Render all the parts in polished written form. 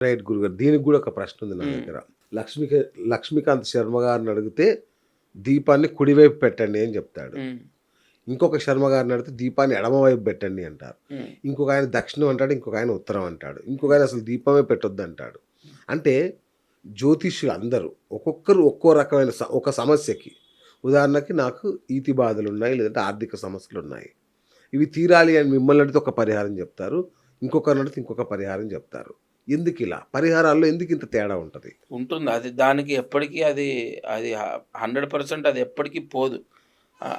Right గురుగారు. దీనికి కూడా ఒక ప్రశ్న ఉంది నా హ్మ్. దగ్గర. లక్ష్మీకాంత్ శర్మ గారిని అడిగితే దీపాన్ని కుడివైపు పెట్టండి అని చెప్తాడు. హ్మ్. ఇంకొక శర్మ గారిని అడిగితే దీపాన్ని ఎడమవైపు పెట్టండి అంటారు. హ్మ్. ఇంకొక ఆయన దక్షిణం అంటాడు. ఇంకొక ఆయన ఉత్తరం అంటాడు. ఇంకొక ఆయన అసలు దీపమే పెట్టొద్దు అంటాడు. అంటే జ్యోతిష్యులు అందరూ ఒక్కొక్కరు ఒక్కో రకమైన ఒక సమస్యకి, ఉదాహరణకి నాకు ఈతి బాధలున్నాయి, లేదంటే ఆర్థిక సమస్యలున్నాయి. ఇవి తీరాలి అని మిమ్మల్ని అడిగితే ఒక పరిహారం చెప్తారు. ఇంకొకరిని అడిగితే ఇంకొక పరిహారం చెప్తారు. ఎందుకిలా? పరిహారాల్లో ఎందుకు ఇంత తేడా ఉంటది? ఉంటుంది. అది దానికి ఎప్పటికీ అది అది 100% అది ఎప్పటికీ పోదు.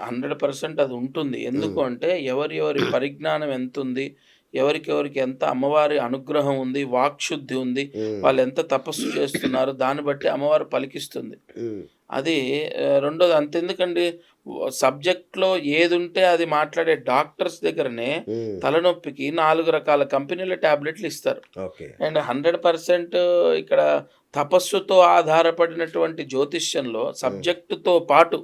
100% అది ఉంటుంది. ఎందుకు హ్మ్. అంటే ఎవరి పరిజ్ఞానం ఎంతుంది, ఎవరికెవరికి ఎంత అమ్మవారి అనుగ్రహం ఉంది, వాక్శుద్ధి ఉంది, హ్మ్. వాళ్ళెంత తపస్సు చేస్తున్నారో దాన్ని బట్టి అమ్మవారు పలికిస్తుంది. హ్మ్. అది రెండోది అంతెందుకండి, సబ్జెక్ట్‌లో ఏదుంటే అది మాట్లాడే డాక్టర్స్ దగ్గరనే హ్మ్. తలనొప్పికి 4 రకాల కంపెనీల టాబ్లెట్లు ఇస్తారు. ఓకే. అండ్ 100% ఇక్కడ తపస్సుతో ఆధారపడినటువంటి జ్యోతిష్యంలో హ్మ్. సబ్జెక్టుతో పాటు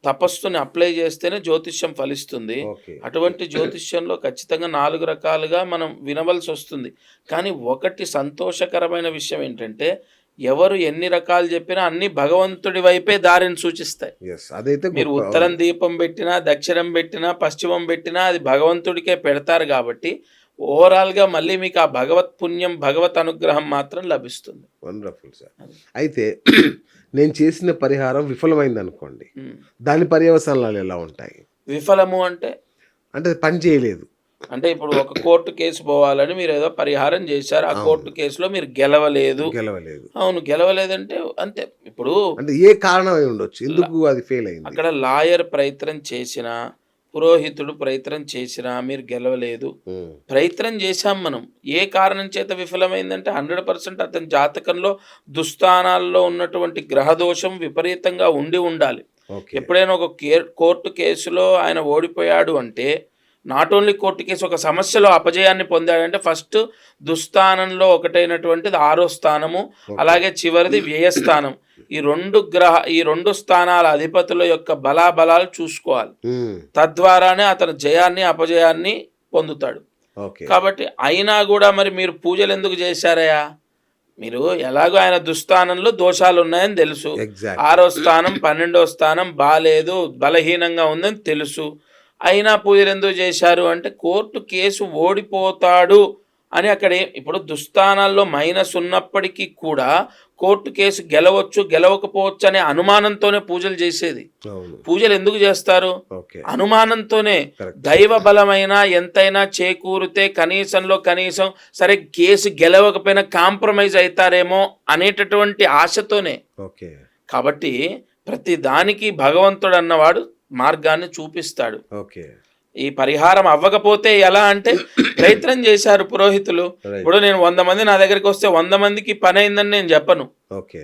తపస్సుని అప్లై చేస్తేనే జ్యోతిష్యం ఫలిస్తుంది. ఓకే. అటువంటి జ్యోతిష్యంలో ఖచ్చితంగా 4 రకాలుగా మనం వినవలసొస్తుంది. కానీ ఒకటి సంతోషకరమైన విషయం ఏంటంటే, ఎవరు ఎన్ని రకాలు చెప్పినా అన్నీ భగవంతుడి వైపే దారిని సూచిస్తాయి. యెస్. అదైతే మీరు గొప్ప. ఉత్తరం అవును. దీపం పెట్టినా, దక్షిణం పెట్టినా, పశ్చిమం పెట్టినా అది భగవంతుడికే పెడతారు గాబట్టి, ఓవరాల్‌గా మళ్ళీ మీకు ఆ భగవత్ పుణ్యం, భగవత్ అనుగ్రహం మాత్రం లభిస్తుంది. Wonderful sir. అది. అయితే నేను చేసిన పరిహారం విఫలమైందనుకోండి. హ్మ్. దాని పర్యవసానాలు ఎలా ఉంటాయి? విఫలము అంటే, అంటే అది పని చేయలేదు. అంటే ఇప్పుడు ఒక కోర్టు కేసు పోవాలని మీరేదో పరిహారం జేశారు. ఆ అవును. కోర్టు కేసులో మీరు గెలవలేదు. గెలవలేదు. అవును. గెలవలేదంటే అంతే. ఇప్పుడు అంటే ఏ కారణం అయి ఉండొచ్చు? ల ఎందుకు అది ఫెయిల్ అయింది? అక్కడ లాయర్ ప్రయత్నం చేసినా, పురోహితుడు ప్రయత్నం చేసినా మీరు గెలవలేదు. హ్మ్. ప్రయత్నం చేశాం మనం. ఏ కారణం చేత విఫలమైందంటే 100% అతని జాతకంలో దుస్థానాల్లో ఉన్నటువంటి గ్రహదోషం విపరీతంగా ఉండాలి. ఓకే. ఎప్పుడైనా ఒక కోర్టు కేసులో ఆయన ఓడిపోయాడు అంటే, నాట్ ఓన్లీ కోర్టు కేసు, ఒక సమస్యలో అపజయాన్ని పొందాడంటే ఫస్ట్ దుస్థానంలో ఒకటైనటువంటిది 6వ స్థానము, ఓకే. అలాగే చివరిది వ్యయస్థానం. ఈ 2 స్థానాల అధిపతుల యొక్క బలాబలాలు చూసుకోవాలి. హ్మ్. తద్వారానే అతను జయాన్ని, అపజయాన్ని పొందుతాడు. ఓకే. కాబట్టి అయినా గూడా మరి మీరు పూజలెందుకు చేశారయ్యా? మీరు ఎలాగో ఆయన దుస్థానంలో దోషాలున్నాయని తెలుసు. ఎగ్జాక్ట్‌లీ. 6వ స్థానం, 12వ స్థానం బాలేదు, బలహీనంగా ఉందని తెలుసు. అయినా పూజలెందుకు చేశారు అంటే, కోర్టు కేసు ఓడిపోతాడు అని ఇప్పుడు దుస్థానాల్లో మైనస్ ఉన్నప్పటికీ కూడా కోర్టు కేసు గెలవచ్చు, గెలవకపోవచ్చు అనే అనుమానంతోనే పూజలు చేసేది. అవును. పూజలు ఎందుకు చేస్తారు? ఓకే. అనుమానంతోనే. కరెక్ట్. దైవ బలమైన ఎంతైనా చేకూరితే కనీసంలో కనీసం సరే కేసు గెలవకపోయినా కాంప్రమైజ్ అయితారేమో అనేటటువంటి ఆశతోనే. ఓకే. కాబట్టి ప్రతి దానికి భగవంతుడు అన్నవాడు మార్గాన్ని చూపిస్తాడు. ఓకే. ఈ పరిహారం అవ్వకపోతే ఎలా అంటే, ప్రయత్నం చేశారు పురోహితులు. రైట్. ఇప్పుడు నేను 100 మంది నా దగ్గరికి వస్తే 100 మందికి పని అయిందని నేను చెప్పను. ఓకే.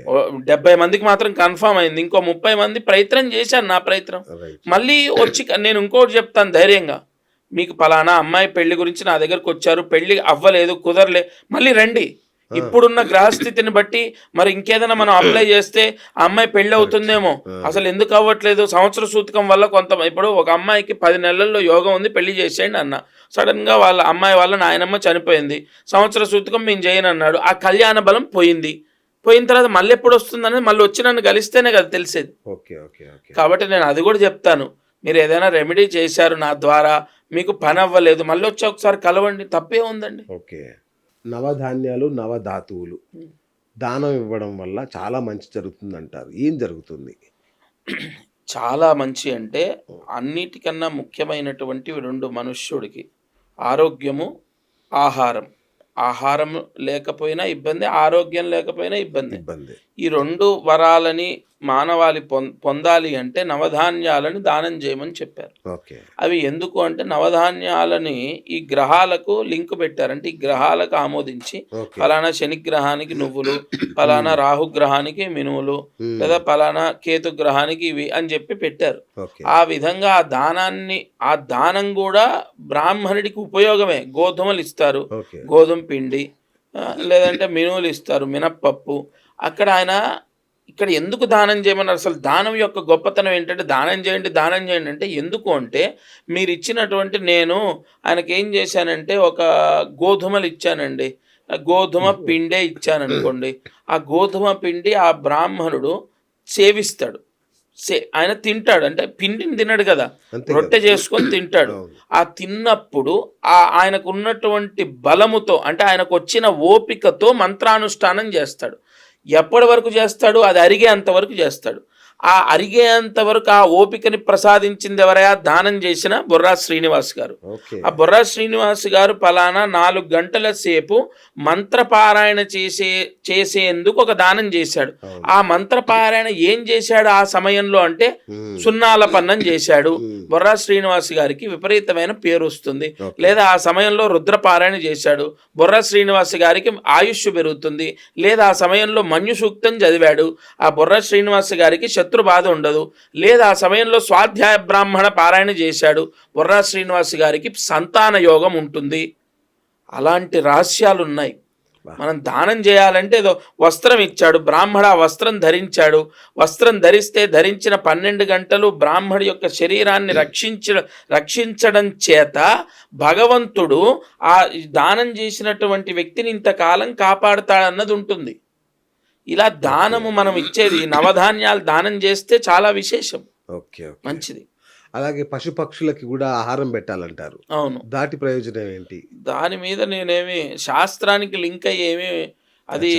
70 మందికి మాత్రం కన్ఫర్మ్ అయింది. ఇంకో 30 మంది ప్రయత్నం చేశారు నా ప్రయత్నం. రైట్. మళ్ళీ వచ్చి నేను ఇంకోటి చెప్తాను ధైర్యంగా. మీకు పలానా అమ్మాయి పెళ్లి గురించి నా దగ్గరకు వచ్చారు. పెళ్లి అవ్వలేదు, కుదరలే. మళ్ళీ రండి. ఆ! ఇప్పుడున్న గ్రహస్థితిని బట్టి మరి ఇంకేదైనా మనం అప్లై చేస్తే ఆ అమ్మాయి పెళ్లి కరెక్ట్. అవుతుందేమో. ఆ! అసలు ఎందుకు అవ్వట్లేదు? సంవత్సర సూతకం వల్ల ఇప్పుడు ఒక అమ్మాయికి 10 నెలల్లో యోగం ఉంది, పెళ్లి చేసేయండి అన్న. సడన్‌గా వాళ్ళ అమ్మాయి వాళ్ళ నాయనమ్మ చనిపోయింది. సంవత్సర సూతకం మేము చేయనన్నాడు. ఆ కళ్యాణ బలం పోయింది. పోయిన తర్వాత మళ్ళీ ఎప్పుడు వస్తుందనేది మళ్ళీ వచ్చి నన్ను కలిస్తేనే కదా తెలిసేది. ఓకే. ఓకే. ఓకే. కాబట్టి నేను అది కూడా చెప్తాను. మీరు ఏదైనా రెమెడీ చేశారు నా ద్వారా, మీకు పని అవ్వలేదు, మళ్ళీ వచ్చి ఒకసారి కలవండి, తప్పే ఉందండి. ఓకే. నవధాన్యాలు, నవధాతువులు హ్మ్. దానం ఇవ్వడం వల్ల చాలా మంచి జరుగుతుందంటారు. ఏం జరుగుతుంది? చాలా మంచి అంటే, అన్నిటికన్నా ముఖ్యమైనటువంటివి 2 మనుష్యుడికి: ఆరోగ్యము, ఆహారం. ఆహారం లేకపోయినా ఇబ్బందే, ఆరోగ్యం లేకపోయినా ఇబ్బందే. ఇబ్బందే. ఈ 2 వరాలని మానవాళి పొందాలి అంటే నవధాన్యాలను దానం చేయమని చెప్పారు. ఓకే. అవి ఎందుకు అంటే, నవధాన్యాలని ఈ గ్రహాలకు లింక్ పెట్టారు. అంటే ఈ గ్రహాలకు ఆమోదించి ఓకే. ఫలానా శని గ్రహానికి నువ్వులు, ఫలానా హ్మ్. రాహు గ్రహానికి మినుములు, హ్మ్. లేదా ఫలానా కేతు గ్రహానికి ఇవి అని చెప్పి పెట్టారు. ఓకే. ఆ విధంగా ఆ దానం కూడా బ్రాహ్మణుడికి ఉపయోగమే. గోధుమలు ఇస్తారు, ఓకే. గోధుమ పిండి, లేదంటే మినుములు ఇస్తారు, మినప్పప్పు. అక్కడ ఆయన ఇక్కడ ఎందుకు దానం చేయమన్నారు? అసలు దానం యొక్క గొప్పతనం ఏంటంటే, దానం చేయండి, దానం చేయండి అంటే ఎందుకు అంటే, మీరు ఇచ్చినటువంటి నేను ఆయనకేం చేశానంటే ఒక గోధుమలు ఇచ్చానండి. గోధుమ పిండే ఇచ్చాననుకోండి, ఆ గోధుమ పిండి ఆ బ్రాహ్మణుడు సేవిస్తాడు. ఆయన తింటాడు, అంటే పిండిని తినడు కదా, అంతే రొట్టె కదా. చేసుకొని తింటాడు. అవును. ఆ తిన్నప్పుడు ఆయనకు ఉన్నటువంటి బలముతో, అంటే ఆయనకు వచ్చిన ఓపికతో మంత్రానుష్ఠానం చేస్తాడు. ఎప్పటి వరకు చేస్తాడు? అది అరిగేంత వరకు చేస్తాడు. ఆ అరిగేంత వరకు ఆ ఓపికని ప్రసాదించింది ఎవరయా? దానం చేసిన బొర్రా శ్రీనివాస్ గారు. ఓకే. ఆ బొర్రా శ్రీనివాస్ గారు పలానా 4 గంటల సేపు మంత్రపారాయణ చేసేందుకు ఒక దానం చేశాడు. అవును. ఆ మంత్రపారాయణ ఏం చేశాడు ఆ సమయంలో అంటే ఉమ్. సున్నాల పన్నం చేశాడు. ఉమ్. బొర్రా శ్రీనివాస్ గారికి విపరీతమైన పేరు వస్తుంది. ఓకే. లేదా ఆ సమయంలో రుద్రపారాయణ చేశాడు, బొర్రా శ్రీనివాస్ గారికి ఆయుష్ పెరుగుతుంది. లేదా ఆ సమయంలో మన్యు సూక్తం చదివాడు, ఆ బొర్రా శ్రీనివాస్ గారికి శత్రు బాధ ఉండదు. లేదా ఆ సమయంలో స్వాధ్యాయ బ్రాహ్మణ పారాయణ చేశాడు, బొర్రా శ్రీనివాస్ గారికి సంతాన యోగం ఉంటుంది. అలాంటి రహస్యాలు ఉన్నాయి. మనం దానం చేయాలంటే ఏదో వస్త్రం ఇచ్చాడు, బ్రాహ్మణ వస్త్రం ధరించాడు. వస్త్రం ధరించిన 12 గంటలు బ్రాహ్మడి యొక్క శరీరాన్ని రక్షించడం చేత భగవంతుడు ఆ దానం చేసినటువంటి వ్యక్తిని ఇంతకాలం కాపాడుతాడన్నది ఉంటుంది. ఇలా దానము మనం ఇచ్చేది, నవధాన్యాలు దానం చేస్తే చాలా విశేషం, ఓకే. ఓకే. మంచిది. అలాగే పశుపక్షులకి కూడా ఆహారం పెట్టాలంటారు. అవును. దాటి ప్రయోజనం ఏంటి? దాని మీద నేనేమి శాస్త్రానికి లింక్ అయ్యేమి, అది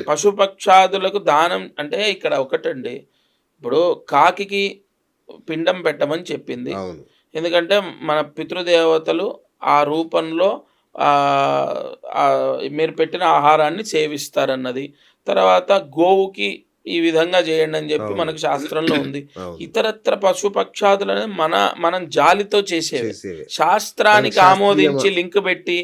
పశుపక్షాదులకు దానం అంటే ఇక్కడ ఒకటండి, ఇప్పుడు కాకికి పిండం పెట్టమని చెప్పింది. అవును. ఎందుకంటే మన పితృదేవతలు ఆ రూపంలో మీరు పెట్టిన ఆహారాన్ని సేవిస్తారన్నది. తర్వాత గోవుకి ఈ విధంగా చేయండి అని చెప్పి మనకు శాస్త్రంలో ఉంది. అవును. ఇతరత్ర పశుపక్షాదులను మనం జాలితో చేసేవి. చేసేవే. శాస్త్రానికి శాస్త్రీయమ- ఆమోదించి లింక్ పెట్టి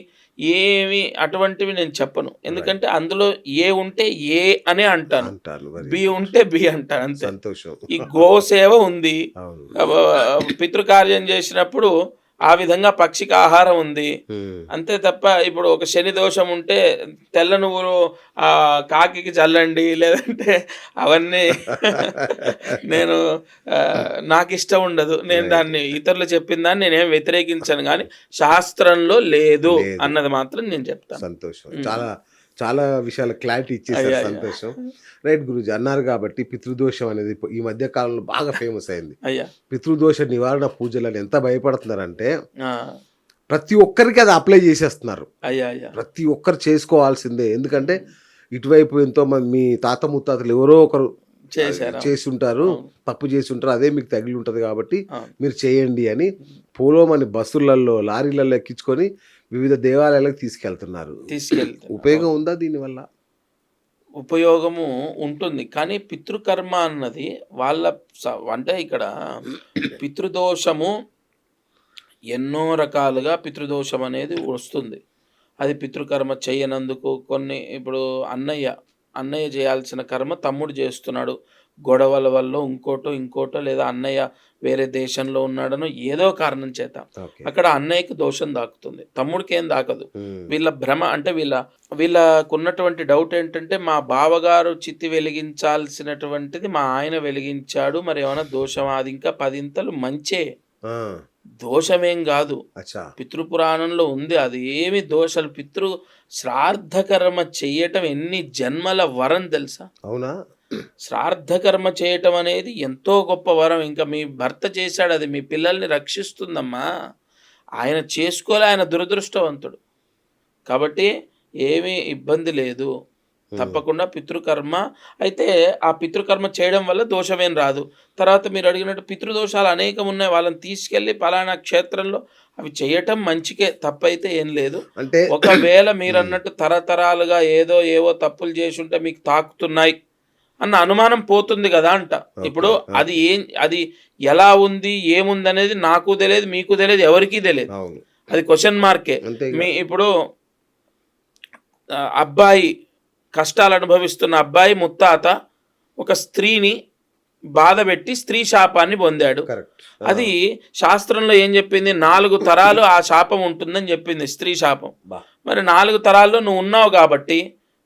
ఏమి అటువంటివి నేను చెప్పను. ఎందుకంటే అందులో ఏ ఉంటే ఏ అనే అంటాను, అంటారు మరి. బి ఉంటే బి అంటాను, అంతే. సంతోషం. ఈ గోసేవ ఉంది, అవును. పితృకార్యం చేసినప్పుడు ఆ విధంగా పక్షికి ఆహారం ఉంది, ఉమ్. అంతే తప్ప ఇప్పుడు ఒక శని దోషం ఉంటే తెల్ల నువ్వులు కాకికి చల్లండి, లేదంటే అవన్నీ నేను నాకు ఇష్టం ఉండదు. నేను దాన్ని ఇతరులు చెప్పిన దాన్ని నేనేం వ్యతిరేకించాను, కానీ శాస్త్రంలో లేదు అన్నది మాత్రం నేను చెప్తాను. సంతోషం. చాలా చాలా విషయాల క్లారిటీ ఇచ్చేసారు. సంతోషం. రైట్ గురూజీ, అన్నారు కాబట్టి పితృదోషం అనేది ఈ మధ్య కాలంలో బాగా ఫేమస్ అయింది. అయ్యా, పితృదోష నివారణ పూజలని ఎంత భయపడుతున్నారంటే ప్రతి ఒక్కరికి అది అప్లై చేసేస్తున్నారు. అయ్యా అయ్యా ప్రతి ఒక్కరు చేసుకోవాల్సిందే. ఎందుకంటే ఇటువైపు ఎంతో మంది మీ తాత ముత్తాతలు ఎవరో ఒకరు చేసి ఉంటారు, తప్పు చేసి ఉంటారు, అదే మీకు తగిలి ఉంటుంది కాబట్టి మీరు చేయండి అని పోలోమని బస్సులలో లారీలలో ఎక్కించుకొని వివిధ దేవాలయాలకు తీసుకెళ్తున్నారు. ఉపయోగం ఉందా దీనివల్ల? ఉపయోగము ఉంటుంది, కానీ పితృకర్మ అన్నది అంటే ఇక్కడ పితృదోషము ఎన్నో రకాలుగా పితృదోషం అనేది వస్తుంది. అది పితృకర్మ చేయనందుకు కొన్ని, ఇప్పుడు అన్నయ్య చేయాల్సిన కర్మ తమ్ముడు చేస్తున్నాడు, గొడవల వల్ల ఇంకోటో లేదా అన్నయ్య వేరే దేశంలో ఉన్నాడనో ఏదో కారణం చేత అక్కడ అన్నయ్యకి దోషం దాకుతుంది, తమ్ముడికి ఏం దాకదు. వీళ్ళ భ్రమ, అంటే వీళ్ళకున్నటువంటి డౌట్ ఏంటంటే మా బావగారు చిత్తి వెలిగించాల్సినటువంటిది మా ఆయన వెలిగించాడు, మరి ఏమైనా దోషం? అది ఇంకా 10 మంచే, దోషమేం కాదు. పితృపురాణంలో ఉంది, అది ఏమి దోషాలు. శ్రాద్ధకర్మ చేయటం ఎన్ని జన్మల వరం తెలుసా? అవునా? శ్రాద్ధకర్మ చేయటం అనేది ఎంతో గొప్ప వరం. ఇంకా మీ భర్త చేశాడు, అది మీ పిల్లల్ని రక్షిస్తుందమ్మా. ఆయన చేసుకోలే, ఆయన దురదృష్టవంతుడు. కాబట్టి ఏమీ ఇబ్బంది లేదు, తప్పకుండా పితృకర్మ. అయితే ఆ పితృకర్మ చేయడం వల్ల దోషమేం రాదు. తర్వాత మీరు అడిగినట్టు పితృదోషాలు అనేకం ఉన్నాయి, వాళ్ళని తీసుకెళ్ళి పలానా క్షేత్రంలో అవి చేయటం మంచికే, తప్పైతే ఏం లేదు. అంటే ఒకవేళ మీరు అన్నట్టు తరతరాలుగా ఏవో తప్పులు చేసి ఉంటే మీకు తాకుతున్నాయి అన్న అనుమానం పోతుంది కదా అంట. ఇప్పుడు అది ఎలా ఉంది ఏముంది అనేది నాకు తెలియదు, మీకు తెలియదు, ఎవరికీ తెలియదు, అది క్వశ్చన్ మార్కే. ఇప్పుడు అబ్బాయి కష్టాలు అనుభవిస్తున్న అబ్బాయి ముత్తాత ఒక స్త్రీని బాధ పెట్టి స్త్రీ శాపాన్ని పొందాడు. అది శాస్త్రంలో ఏం చెప్పింది? 4 తరాలు ఆ శాపం ఉంటుందని చెప్పింది, స్త్రీ శాపం. మరి 4 తరాల్లో నువ్వు ఉన్నావు కాబట్టి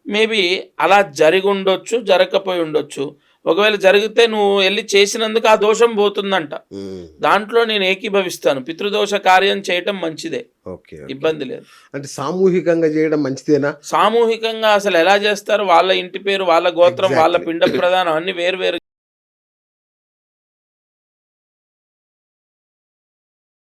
మేబీ అలా జరిగి ఉండొచ్చు, జరగకపోయి ఉండొచ్చు. ఒకవేళ జరిగితే నువ్వు వెళ్ళి చేసినందుకు ఆ దోషం పోతుందంట. ఉమ్. దాంట్లో నేను ఏకీభవిస్తాను. పితృదోష కార్యం చేయటం మంచిదే, ఓకే. ఇబ్బంది లేదు. అంటే సామూహికంగా చేయడం మంచిదేనా? సామూహికంగా అసలు ఎలా చేస్తారు? వాళ్ళ ఇంటి పేరు, వాళ్ళ గోత్రం, వాళ్ళ Exactly. పిండ ప్రధానం అన్ని వేరు వేరు